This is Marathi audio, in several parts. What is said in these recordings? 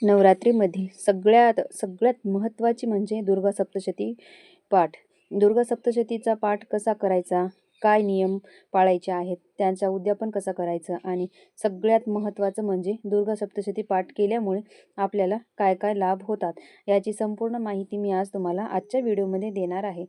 नवरात्रीमध्ये सगळ्यात महत्त्वाची म्हणजे दुर्गा सप्तशती पाठ. दुर्गा सप्तशतीचा पाठ कसा करायचा, काय नियम पाळायचे आहेत, त्यांचा उद्यापन कसा करायचं आणि सगळ्यात महत्त्वाचं म्हणजे दुर्गा सप्तशती पाठ केल्यामुळे आपल्याला काय काय लाभ होतात, याची संपूर्ण माहिती मी आज तुम्हाला आजच्या व्हिडिओमध्ये देणार आहे.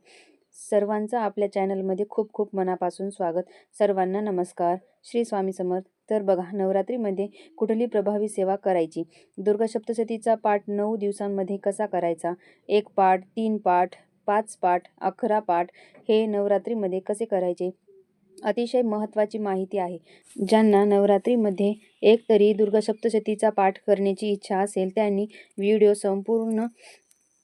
सर्वांचं आपल्या चॅनलमध्ये खूप खूप मनापासून स्वागत. सर्वांना नमस्कार. श्री स्वामी समर्थ. तर बघा, नवरात्रीमध्ये कुठली प्रभावी सेवा करायची, दुर्गा सप्तशतीचा पाठ 9 दिवसांमध्ये कसा करायचा, 1 पाठ, 3 पाठ, 5 पाठ, 11 पाठ हे नवरात्रीमध्ये कसे करायचे, अतिशय महत्त्वाची माहिती आहे. ज्यांना नवरात्रीमध्ये एक तरी दुर्गा सप्तशतीचा पाठ करण्याची इच्छा असेल त्यांनी व्हिडिओ संपूर्ण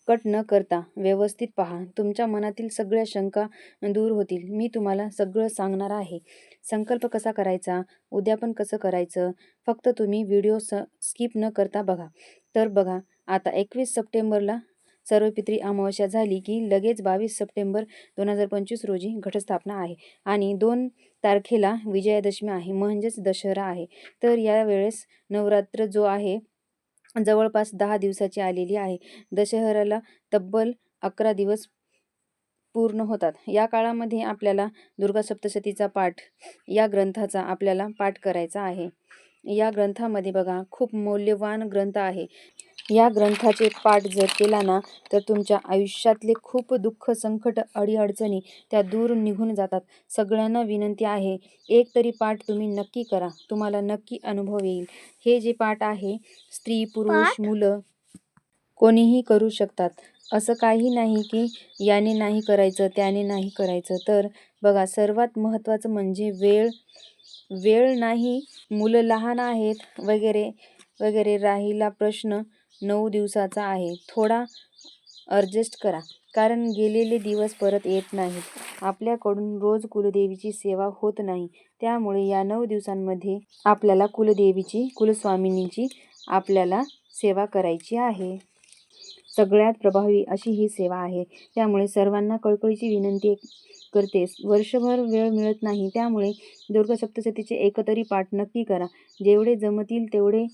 कट न करता व्यवस्थित पहा. तुमच्या मनातील सगळ्या शंका दूर होतील. मी तुम्हाला सगळं सांगणार आहे. संकल्प कसा करायचा, उद्यापन कसं करायचं, फक्त तुम्ही व्हिडिओ स्किप न करता बघा. तर बघा, आता 21 सप्टेंबरला सर्वपित्री अमावस्या झाली की लगेच 22 सप्टेंबर 2025 रोजी घटस्थापना आहे आणि 2 तारखेला विजयादशमी आहे, म्हणजेच दशहरा आहे. तर यावेळेस नवरात्र जो आहे जवळपास 10 दिवसाची आलेली आहे. दशहऱ्याला तब्बल 11 दिवस पूर्ण होतात. या काळामध्ये आपल्याला दुर्गा सप्तशतीचा पाठ या ग्रंथाचा आपल्याला पाठ करायचा आहे. या ग्रंथामध्ये बघा, खूप मौल्यवान ग्रंथ आहे. या ग्रंथाचे पाठ जर केला ना तर तुमच्या आयुष्यातले खूप दुःख, संकट, अडीअडचणी त्या दूर निघून जातात. सगळ्यांना विनंती आहे, एक तरी पाठ तुम्ही नक्की करा, तुम्हाला नक्की अनुभव येईल. हे जे पाठ आहे स्त्री, पुरुष, मुलं कोणीही करू शकतात. असं काही नाही की याने नाही करायचं, त्याने नाही करायचं. तर बघा, सर्वात महत्त्वाचं म्हणजे वेळ नाही, मुलं लहान आहेत वगैरे वगैरे. राहिला प्रश्न 9 दिवसाचा आहे, थोडा ॲडजस्ट करा, कारण गेलेले दिवस परत येत नाहीत. आपल्याकडून रोज कुलदेवीची सेवा होत नाही. त्यामुळे या 9 दिवसांमध्ये आपल्याला कुलदेवीची, कुलस्वामिनीची आपल्याला सेवा करायची आहे. सगळ्यात प्रभावी अशी ही सेवा आहे. त्यामुळे सर्वांना कळकळीची विनंती करते. वर्षभर वेळ मिळत नाही, त्यामुळे दुर्गा सप्तशतीचे एकतरी पाठ नक्की करा. जेवढे जमतील तेवढे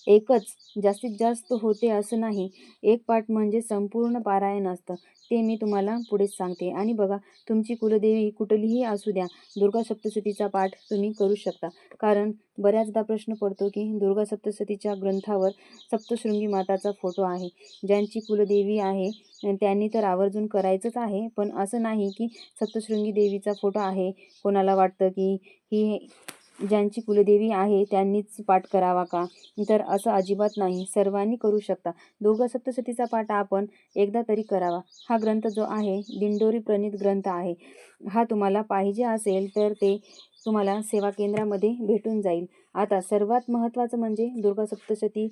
एकच, जास्तीत जास्त होते असं नाही. एक पाठ म्हणजे संपूर्ण पारायण असतं, ते मी तुम्हाला पुढेच सांगते. आणि बघा, तुमची कुलदेवी कुठलीही असू द्या, दुर्गा सप्तशतीचा पाठ तुम्ही करू शकता. कारण बऱ्याचदा प्रश्न पडतो की दुर्गा सप्तशतीच्या ग्रंथावर सप्तशृंगी माताचा फोटो आहे. ज्यांची कुलदेवी आहे त्यांनी तर आवर्जून करायचंच आहे, पण असं नाही की सप्तशृंगी देवीचा फोटो आहे, कोणाला वाटतं की ही ज्यांची कुलदेवी आहे त्यांनीच पाठ करावा का, तर असं अजिबात नाही, सर्वांनी करू शकता. दुर्गा सप्तशतीचा पाठ आपण एकदा तरी करावा. हा ग्रंथ जो आहे दिंडोरी प्रणीत ग्रंथ आहे. हा तुम्हाला पाहिजे असेल तर ते तुम्हाला सेवा केंद्रामध्ये भेटून जाईल. आता सर्वात महत्त्वाचं म्हणजे दुर्गा सप्तशती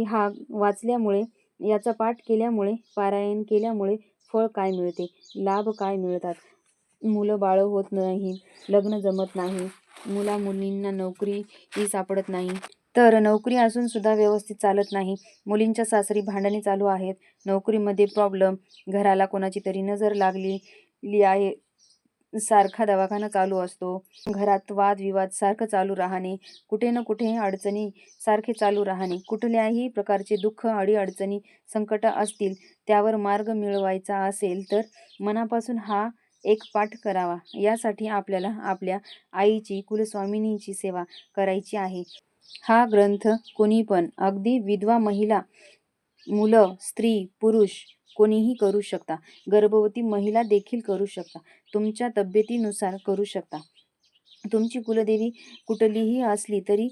हा वाचल्यामुळे, याचा पाठ केल्यामुळे, पारायण केल्यामुळे फळ काय मिळते, लाभ काय मिळतात. मुलं बाळं होत नाही, लग्न जमत नाही, मुला मुलींना नोकरीही सापडत नाही, तर नोकरी असून सुद्धा व्यवस्थित चालत नाही. मुलींच्या सासरी भांडणे चालू आहेत, नोकरीमध्ये प्रॉब्लेम, घराला कोणाची तरी नजर लागलेली आहे, सारखा दवाखाना चालू असतो, घरात वादविवाद सारखं चालू राहणे, कुठे ना कुठे अडचणी सारखे चालू राहणे, कुठल्याही प्रकारचे दुःख, अडीअडचणी, संकट असतील, त्यावर मार्ग मिळवायचा असेल तर मनापासून हा एक पाठ करावा. यासाठी आपल्याला आपल्या आईची, कुलस्वामिनीची सेवा करायची आहे. हा ग्रंथ कोणी पण, अगदी विधवा महिला, मुलं, स्त्री, पुरुष कोणीही करू शकता. गर्भवती महिला देखील करू शकता. तुमच्या तब्येतीनुसार करू शकता. तुमची कुलदेवी कुठलीही असली तरी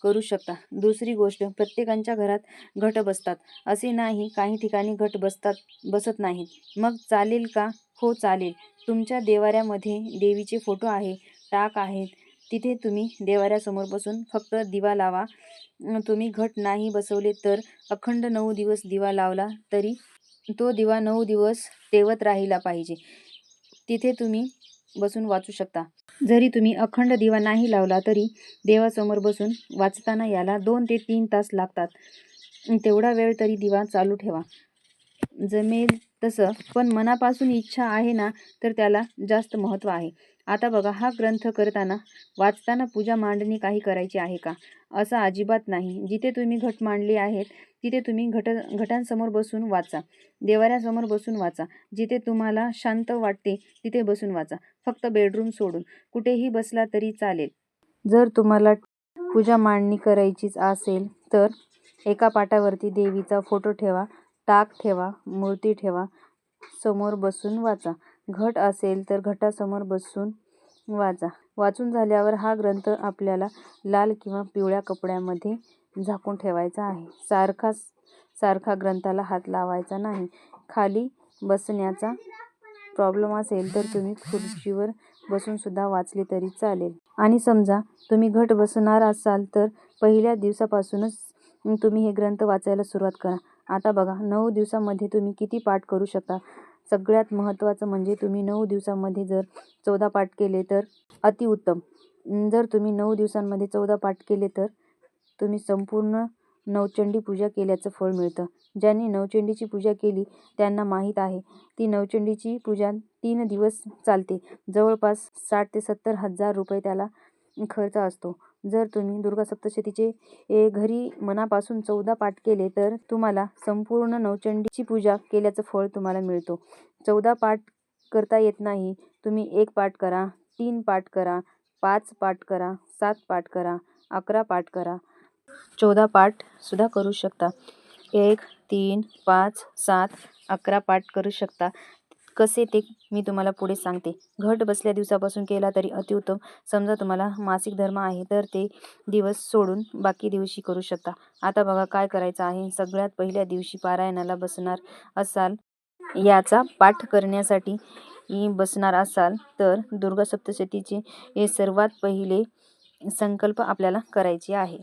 करू शकता. दुसरी गोष्ट, प्रत्येकाच्या घरात घट बसतात असे नाही, काही ठिकाणी घट बसत नाहीत. मग चालेल का? हो चालेल. तुमच्या देवाऱ्यामध्ये देवीचे फोटो आहे, टाक आहेत, तिथे तुम्ही देवाऱ्यासमोर बसून फक्त दिवा लावा. तुम्ही घट नाही बसवले तर अखंड 9 दिवस दिवा लावला तरी तो दिवा 9 दिवस तेवत राहिला पाहिजे. तिथे तुम्ही बसून वाचू शकता. जरी तुम्ही अखंड दिवा नाही लावला तरी देवासमोर बसून वाचताना याला 2 ते 3 तास लागतात. तेवढा वेळ तरी दिवा चालू ठेवा, जमेल तसं. पण मनापासून इच्छा आहे ना तर त्याला जास्त महत्त्व आहे. आता बघा, हा ग्रंथ करताना वाचताना पूजा मांडणी काही करायची आहे का? असं अजिबात नाही. जिथे तुम्ही घट मांडले आहेत तिथे तुम्ही घटांसमोर बसून वाचा. देवाऱ्यासमोर बसून वाचा. जिथे तुम्हाला शांत वाटते तिथे बसून वाचा. फक्त बेडरूम सोडून कुठेही बसला तरी चालेल. जर तुम्हाला पूजा मांडणी करायचीच असेल तर एका पाटावरती देवीचा फोटो ठेवा, टाक ठेवा, मूर्ती ठेवा, समोर बसून वाचा. घट असेल तर घटासमोर बसून वाचा. वाचून झाल्यावर हा ग्रंथ आपल्याला लाल किंवा पिवळ्या कपड्यामध्ये झाकून ठेवायचा आहे. सारखा ग्रंथाला हात लावायचा नाही. खाली बसण्याचा प्रॉब्लेम असेल तर तुम्ही खुर्चीवर बसून सुद्धा वाचले तरी चालेल. आणि समजा तुम्ही घट बसणार असाल तर पहिल्या दिवसापासूनच तुम्ही हे ग्रंथ वाचायला सुरुवात करा. आता बघा, 9 दिवसामध्ये तुम्ही किती पाठ करू शकता? सगळ्यात महत्त्वाचं म्हणजे तुम्ही 9 दिवसामध्ये जर 14 पाठ केले तर अतिउत्तम. जर तुम्ही 9 दिवसांमध्ये 14 पाठ केले तर तुम्ही संपूर्ण नवचंडी पूजा केल्याचं फळ मिळतं. ज्यांनी नवचंडीची पूजा केली त्यांना माहीत आहे ती नवचंडीची पूजा 3 दिवस चालते. जवळपास 60 ते 70 हजार रुपये त्याला खर्च असतो. जर तुम्ही दुर्गा सप्तशतीचे घरी मनापासून 14 पाठ केले तर तुम्हाला संपूर्ण नवचंडीची पूजा केल्याचं फळ तुम्हाला मिळतो. 14 पाठ करता येत नाही, तुम्ही 1 पाठ करा, 3 पाठ करा, 5 पाठ करा, 7 पाठ करा, 11 पाठ करा, 14 पाठ सुद्धा करू शकता. 1, 3, 5, 7, 11 पाठ करू शकता. कसे ते मी तुम्हाला पुढे सांगते. घट बसल्या दिवसापासून केला तरी अतिउत्तम. समजा तुम्हाला मासिक धर्म आहे तर ते दिवस सोडून बाकी दिवशी करू शकता. आता बघा काय करायचं आहे. सगळ्यात पहिल्या दिवशी पारायणाला बसणार असाल, याचा पाठ करण्यासाठी बसणार असाल तर दुर्गा सप्तशतीचे हे सर्वात पहिले संकल्प आपल्याला करायचे आहे.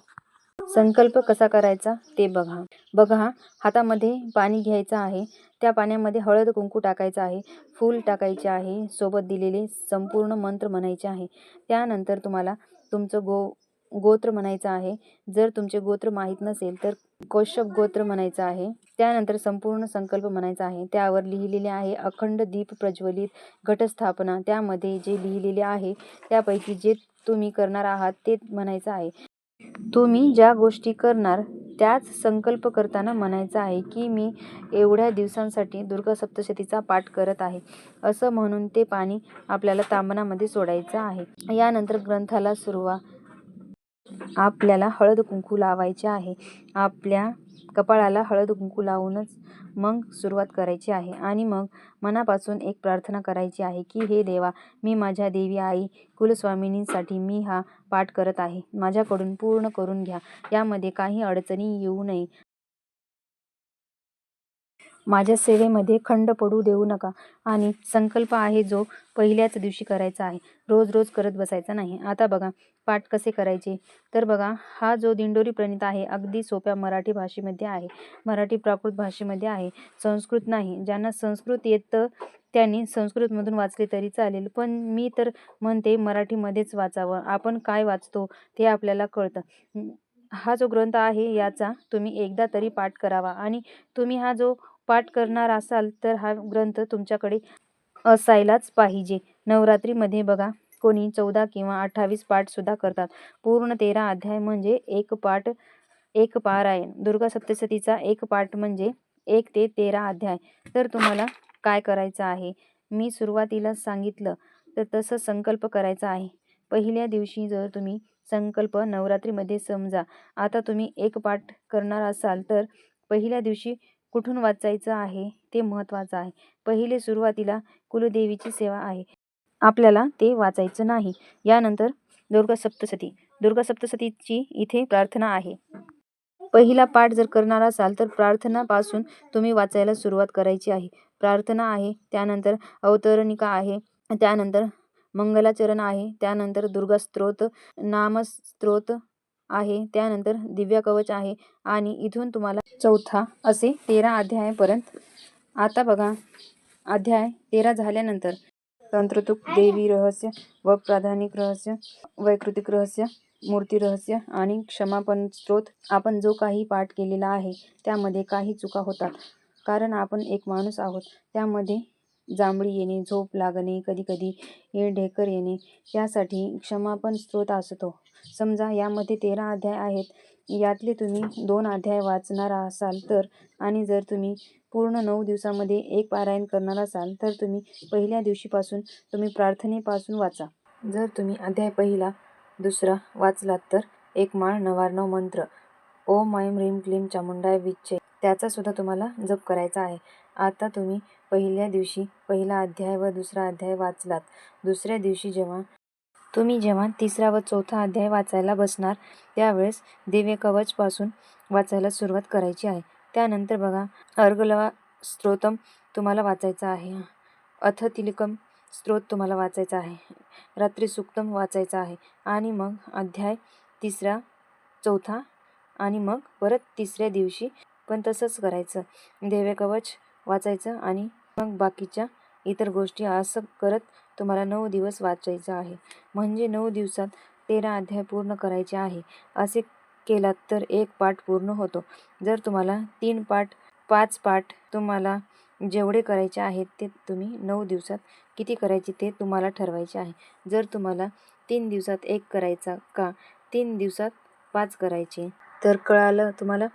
संकल्प कसा करायचा ते बघा, हातामध्ये पाणी घ्यायचं आहे. त्या पाण्यामध्ये हळद कुंकू टाकायचं आहे, फूल टाकायचे आहे, सोबत दिलेले संपूर्ण मंत्र म्हणायचे आहे. त्यानंतर तुम्हाला तुमचं गोत्र म्हणायचं आहे. जर तुमचे गोत्र माहीत नसेल तर कौशप गोत्र म्हणायचं आहे. त्यानंतर संपूर्ण संकल्प म्हणायचा आहे. त्यावर लिहिलेले आहे अखंड दीप प्रज्वलित घटस्थापना. त्यामध्ये जे लिहिलेले आहे त्यापैकी जे तुम्ही करणार आहात ते म्हणायचं आहे. तुम्ही ज्या गोष्टी करणार त्याच संकल्प करताना म्हणायचा आहे की मी एवढ्या दिवसांसाठी दुर्गा सप्तशतीचा पाठ करत आहे, असं म्हणून ते पाणी आपल्याला तांबणामध्ये सोडायचं आहे. यानंतर ग्रंथाला आपल्याला हळद कुंकू लावायचे आहे. आपल्या कपाळाला हळद कुंकू लावूनच मग सुरुवात करायची आहे. आणि मग मनापासून एक प्रार्थना करायची आहे की हे देवा, मी माझ्या देवी आई कुलस्वामिनीसाठी मी हा पाठ करत आहे. माझ्याकडून पूर्ण करून घ्या. यामध्ये काही अडचणी येऊ नये. माझ्या सेवेमध्ये खंड पडू देऊ नका. आणि संकल्प आहे जो पहिल्याच दिवशी करायचा आहे, रोज रोज करत बसायचा नाही. आता बघा पाठ कसे करायचे तर बघा, हा जो दिंडोरी प्रणीत आहे अगदी सोप्या मराठी भाषेमध्ये आहे, मराठी प्राकृत भाषेमध्ये आहे, संस्कृत नाही. ज्यांना संस्कृत येतं त्यांनी संस्कृतमधून वाचले तरी चालेल, पण मी तर म्हणते मराठीमध्येच वाचावं. आपण काय वाचतो ते आपल्याला कळतं. हा जो ग्रंथ आहे याचा तुम्ही एकदा तरी पाठ करावा. आणि तुम्ही हा जो पाठ करणार असाल तर हा ग्रंथ तुमच्याकडे असायलाच पाहिजे. नवरात्रीमध्ये बघा कोणी 14 किंवा 28 पाठ सुद्धा करतात. पूर्ण 13 अध्याय म्हणजे एक पारायण. दुर्गा सप्तशतीचा एक पाठ म्हणजे 1 ते 13 अध्याय. तर तुम्हाला काय करायचं आहे, मी सुरुवातीला सांगितलं तर तसं संकल्प करायचा आहे. पहिल्या दिवशी जर तुम्ही संकल्प नवरात्रीमध्ये समजा आता तुम्ही एक पाठ करणार असाल तर पहिल्या दिवशी कुठून वाचायचं आहे ते महत्त्वाचं आहे. पहिले सुरुवातीला कुलदेवीची सेवा आहे, आपल्याला ते वाचायचं नाही. यानंतर दुर्गा सप्तशतीची इथे प्रार्थना आहे. पहिला पाठ जर करणार असाल तर प्रार्थनापासून तुम्ही वाचायला सुरुवात करायची आहे. प्रार्थना आहे, त्यानंतर अवतरणिका आहे, त्यानंतर मंगलाचरण आहे, त्यानंतर दुर्गा स्तोत्र, नामस्तोत्र आहे, त्यानंतर दिव्य कवच आहे आणि इथून तुम्हाला चौथा असे 13 अध्यायापर्यंत. आता बघा अध्याय 13 झाल्यानंतर तंत्रतुक देवी रहस्य व प्राधानिक रहस्य, वैकृतिक रहस्य, मूर्ती रहस्य आणि क्षमापण स्तोत्र. आपण जो काही पाठ केलेला आहे त्यामध्ये काही चुका होतात, कारण आपण एक माणूस आहोत. त्यामध्ये जांभळी येणे, झोप लागणे, कधीकधी ढेकर येणे यासाठी क्षमापण स्तोत्र असतो. समजा यामध्ये 13 अध्याय आहेत. यातले तुम्ही 2 अध्याय वाचणार असाल तर, आणि जर तुम्ही पूर्ण 9 दिवसामध्ये एक पारायण करणार असाल तर तुम्ही पहिल्या दिवशीपासून तुम्ही प्रार्थनेपासून वाचा. जर तुम्ही अध्याय पहिला, दुसरा वाचलात तर एक माळ 99 मंत्र ओम ऐं ह्रीं क्लीं चामुंडाय विच्चे त्याचा सुद्धा तुम्हाला जप करायचा आहे. आता तुम्ही पहिल्या दिवशी पहिला अध्याय व दुसरा अध्याय वाचलात. दुसऱ्या दिवशी जेव्हा तिसरा व चौथा अध्याय वाचायला बसणार त्यावेळेस दिव्य कवच पासून वाचायला सुरुवात करायची आहे. त्यानंतर बघा अर्गलवा स्तोत्रम तुम्हाला वाचायचा आहे. अथ तिलकम स्तोत्र तुम्हाला वाचायचा आहे. रात्री सुक्तम वाचायचा आहे. आणि मग अध्याय तिसरा, चौथा आणि मग परत तिसऱ्या दिवशी पण तसंच करायचं. दिव्य कवच वाचायचं आणि मग बाकीच्या इतर गोष्टी असं करत तुम्हाला 9 दिवस वाचायचं आहे. म्हणजे 9 दिवसात 13 अध्याय पूर्ण करायचे आहे. असे केलात तर एक पाठ पूर्ण होतो. जर तुम्हाला 3 पाठ, 5 पाठ तुम्हाला जेवढे करायचे आहेत ते तुम्ही 9 दिवसात किती करायचे ते तुम्हाला ठरवायचे आहे. जर तुम्हाला 3 दिवसात 1 करायचा का 3 दिवसात 5 करायचे तर कळालं तुम्हाला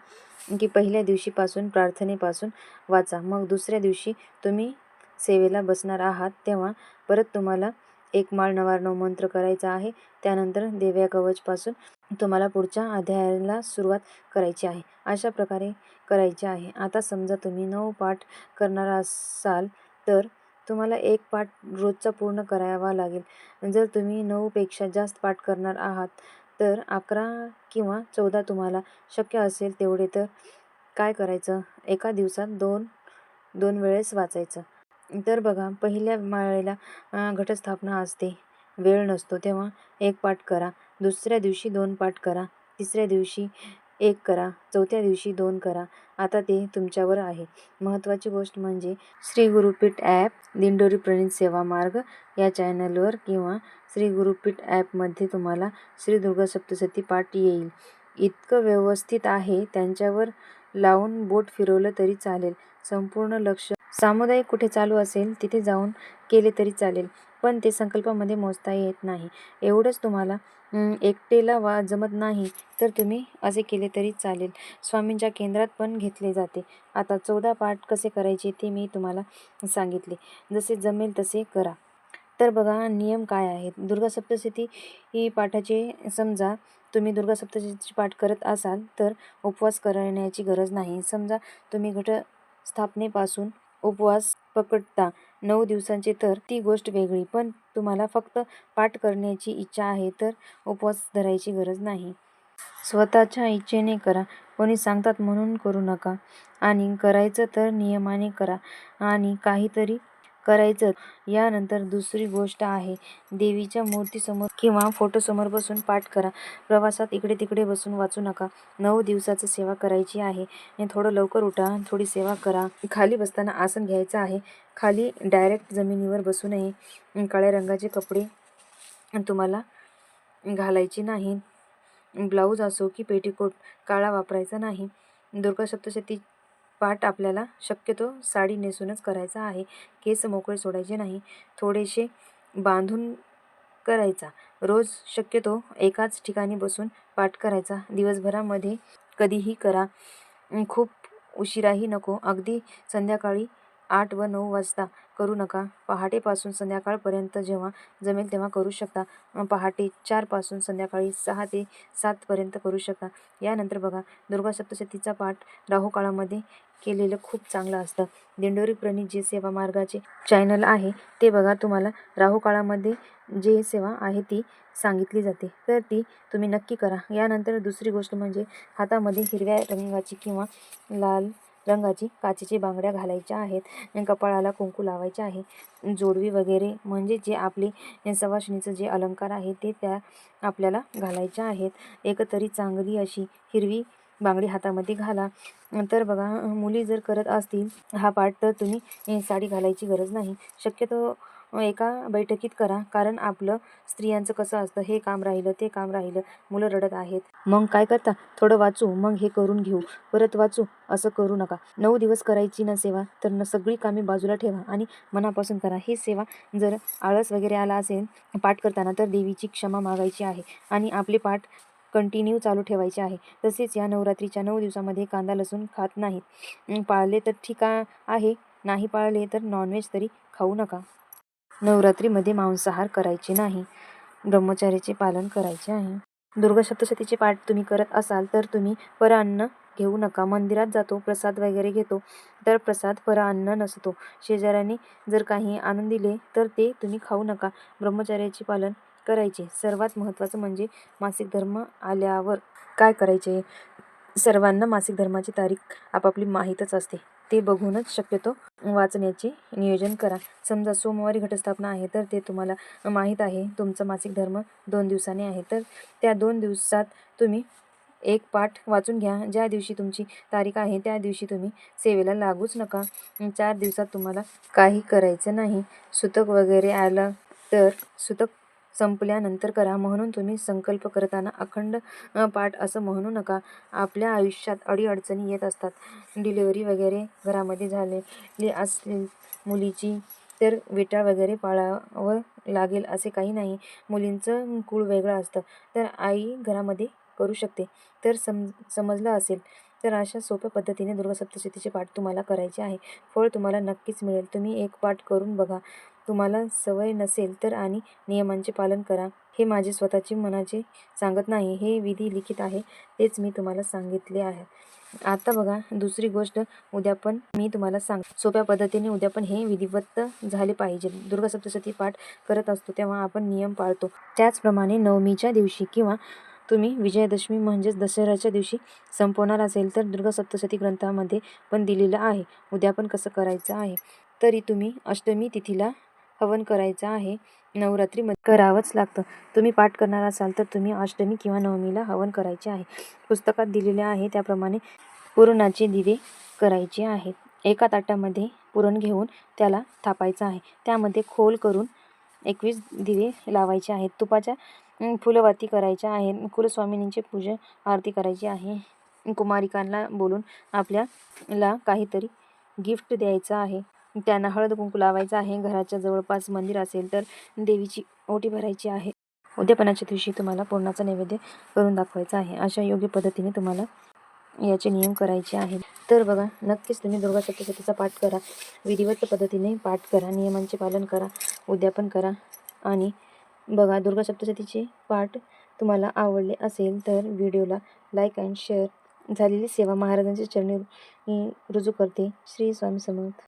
की पहिल्या दिवशीपासून प्रार्थनेपासून वाचा. मग दुसऱ्या दिवशी तुम्ही सेवेला बसणार आहात तेव्हा परत तुम्हाला एक माळ 99 मंत्र करायचा आहे. त्यानंतर दिव्य कवचपासून तुम्हाला पुढच्या अध्यायाला सुरुवात करायची आहे. अशा प्रकारे करायचे आहे. आता समजा तुम्ही 9 पाठ करणार असाल तर तुम्हाला एक पाठ रोजचा पूर्ण करावा लागेल. जर तुम्ही 9 पेक्षा जास्त पाठ करणार आहात तर 11 किंवा 14 तुम्हाला शक्य असेल तेवढे तर काय करायचं, एका दिवसात 2 वेळेस वाचायचं. तर बघा पहिल्या माळेला घटस्थापना असते, वेळ नसतो तेव्हा 1 पाठ करा. दुसऱ्या दिवशी 2 पाठ करा. तिसऱ्या दिवशी 1 करा. चौथ्या दिवशी 2 करा. आता ते तुमच्यावर आहे. महत्त्वाची गोष्ट म्हणजे श्री गुरुपीठ ॲप, दिंडोरी प्रणीत सेवा मार्ग या चॅनलवर किंवा श्री गुरुपीठ ॲपमध्ये तुम्हाला श्री दुर्गा सप्तशती पाठ येईल. इतकं व्यवस्थित आहे, त्यांच्यावर लावून बोट फिरवलं तरी चालेल. संपूर्ण लक्ष सामुदायिक कुठे चालू असेल तिथे जाऊन केले तरी चालेल, पण ते संकल्पामध्ये मोजता येत नाही. एवढंच तुम्हाला एकटेला जमत नाही तर तुम्ही असे केले तरी चालेल. स्वामींच्या केंद्रात पण घेतले जाते. आता 14 पाठ कसे करायचे ते मी तुम्हाला सांगितले. जसे जमेल तसे करा. तर बघा नियम काय आहेत. दुर्गा सप्तशती ही पाठाचे समजा तुम्ही दुर्गा सप्तशतीचे पाठ करत असाल तर उपवास करण्याची गरज नाही. समजा तुम्ही घटस्थापनेपासून उपवास पकडता 9 दिवसांचे तर ती गोष्ट वेगळी, पण तुम्हाला फक्त पाठ करण्याची इच्छा आहे तर उपवास धरायची गरज नाही. स्वतःच्या इच्छेने करा. कोणी सांगतात म्हणून करू नका. आणि करायचं तर नियमाने करा आणि काहीतरी करायचं. यानंतर दुसरी गोष्ट आहे, देवीच्या मूर्तीसमोर किंवा फोटोसमोर बसून पाठ करा. प्रवासात इकडे तिकडे बसून वाचू नका. 9 दिवसाचं सेवा करायची आहे. थोडं लवकर उठा, थोडी सेवा करा. खाली बसताना आसन घ्यायचं आहे. खाली डायरेक्ट जमिनीवर बसू नये. काळ्या रंगाचे कपडे तुम्हाला घालायचे नाहीत. ब्लाऊज असो की पेटीकोट काळा वापरायचा नाही. दुर्गा सप्तशती पाठ आपल्याला शक्यतो साडी नेसूनच करायचा आहे. केस मोकळे सोडायचे नाही. थोडेसे बांधून करायचा. रोज शक्यतो एकाच ठिकाणी बसून पाठ करायचा. दिवसभरामध्ये कधीही करा. खूप उशिराही नको. अगदी संध्याकाळी 8 व 9 वाजता करू नका. पहाटेपासून संध्याकाळपर्यंत जेव्हा जमेल तेव्हा करू शकता. पहाटे 4 पासून संध्याकाळी 6 ते 7 पर्यंत करू शकता. यानंतर बघा दुर्गा सप्तशतीचा पाठ राहू काळामध्ये केलेलं खूप चांगलं असतं. दिंडोरी प्रणीत जे सेवा मार्गाचे चॅनल आहे ते बघा. तुम्हाला राहू काळामध्ये जे सेवा आहे ती सांगितली जाते तर ती तुम्ही नक्की करा. यानंतर दुसरी गोष्ट म्हणजे हातामध्ये हिरव्या रंगाची किंवा लाल रंगाची काचेची बांगड्या घालायच्या आहेत. कपाळाला कुंकू लावायचे आहे. जोडवी वगैरे म्हणजे जे आपले सवाष्णीचं जे अलंकार आहे ते त्या आपल्याला घालायच्या आहेत. एकतरी चांगली अशी हिरवी बांगडी हातामध्ये घाला. तर बघा मुली जर करत असतील हा पाठ तर तुम्ही साडी घालायची गरज नाही. शक्यतो एका बैठकीत करा. कारण आपलं स्त्रियांचं कसं असतं, हे काम राहिलं, ते काम राहिलं, मुलं रडत आहेत, मग काय करता, थोडं वाचू, मग हे करून घेऊ, परत वाचू, असं करू नका. 9 दिवस करायची ना सेवा, तर सगळी कामे बाजूला ठेवा आणि मनापासून करा. ही सेवा जर आळस वगैरे आला असेल पाठ करताना, तर देवीची क्षमा मागायची आहे आणि आपले पाठ कंटिन्यू चालू ठेवायचे आहे. तसेच या नवरात्रीच्या 9 दिवसामध्ये कांदा लसूण खात नाहीत. पाळले तर ठीक आहे, नाही पाळले तर नॉनव्हेज तरी खाऊ नका. नवरात्रीमध्ये मांसाहार करायचे नाही. ब्रह्मचर्याचे पालन करायचे आहे. दुर्गा सप्तशतीचे पाठ तुम्ही करत असाल तर तुम्ही परअन्न घेऊ नका. मंदिरात जातो, प्रसाद वगैरे घेतो, तर प्रसाद परअन्न नसतो. शेजाऱ्याने जर काही आणून दिले तर ते तुम्ही खाऊ नका. ब्रह्मचर्याचे पालन करायचे. सर्वात महत्त्वाचं म्हणजे मासिक धर्म आल्यावर काय करायचे. सर्वांना मासिक धर्माची तारीख आपापली माहीतच असते. ते बघूनच शक्यतो वाचण्याचे नियोजन करा. समजा सोमवारी घटस्थापना आहे, तर ते तुम्हाला माहीत आहे तुमचा मासिक धर्म 2 दिवसांनी आहे, तर त्या 2 दिवसात तुम्ही एक पाठ वाचून घ्या. ज्या दिवशी तुमची तारीख आहे त्या दिवशी तुम्ही सेवेला लागूच नका. 4 दिवसात तुम्हाला काही करायचं नाही. सुतक वगैरे आलं तर सुतक संपल्यानंतर करा. म्हणून तुम्ही संकल्प करताना अखंड पाठ असं म्हणू नका. आपल्या आयुष्यात अडीअडचणी येत असतात. डिलिव्हरी वगैरे घरामध्ये झालेली असली मुलीची, तर वेटाळ वगैरे पाळावं लागेल असे काही नाही. मुलींचं कुळ वेगळं असतं, तर आई घरामध्ये करू शकते. तर समजलं असेल. तर अशा सोप्या पद्धतीने दुर्गा सप्तशतीचे पाठ तुम्हाला करायचे आहे. फळ तुम्हाला नक्कीच मिळेल. तुम्ही एक पाठ करून बघा. तुम्हाला सवय नसेल तर आणि नियमांचे पालन करा. हे माझे स्वतःचे मनाचे सांगत नाही, हे विधी लिखित आहे, तेच मी तुम्हाला सांगितले आहे. आता बघा दुसरी गोष्ट, उद्यापन मी तुम्हाला सोप्या पद्धतीने उद्यापन हे विधिवत झाले पाहिजे. दुर्गा सप्तशती पाठ करत असतो तेव्हा आपण नियम पाळतो. त्याचप्रमाणे नवमीच्या दिवशी किंवा तुम्ही विजयादशमी म्हणजेच दसऱ्याच्या दिवशी संपवणार असेल तर दुर्गा सप्तशती ग्रंथामध्ये पण दिलेलं आहे उद्यापन कसं करायचं आहे. तरी तुम्ही अष्टमी तिथीला हवन करायचं आहे. नवरात्रीमध्ये करावंच लागतं. तुम्ही पाठ करणार असाल तर तुम्ही अष्टमी किंवा नवमीला हवन करायचे आहे. पुस्तकात दिलेले आहे त्याप्रमाणे पुरणाचे दिवे करायचे आहेत. एका ताटामध्ये पुरण घेऊन त्याला थापायचं आहे. त्यामध्ये खोल करून 21 दिवे लावायचे आहेत. तुपाच्या फुलवाती करायच्या आहेत. कुलस्वामिनींची पूजा आरती करायची आहे. कुमारिकांना बोलून आपल्याला काहीतरी गिफ्ट द्यायचं आहे. त्यांना हळद कुंकू लावायचं आहे. घराच्या जवळपास मंदिर असेल तर देवीची ओटी भरायची आहे. उद्यापनाच्या दिवशी तुम्हाला पुरणाचा नैवेद्य करून दाखवायचा आहे. अशा योग्य पद्धतीने तुम्हाला याचे नियम करायचे आहेत. तर बघा नक्कीच तुम्ही दुर्गा सप्तशतीचा पाठ करा. विधिवत पद्धतीने पाठ करा. नियमांचे पालन करा. उद्यापन करा. आणि बघा दुर्गा सप्तशतीचे पाठ तुम्हाला आवडले असेल तर व्हिडिओला लाईक अँड शेअर. झालेली सेवा महाराजांच्या चरणी रुजू करते. श्री स्वामी समर्थ.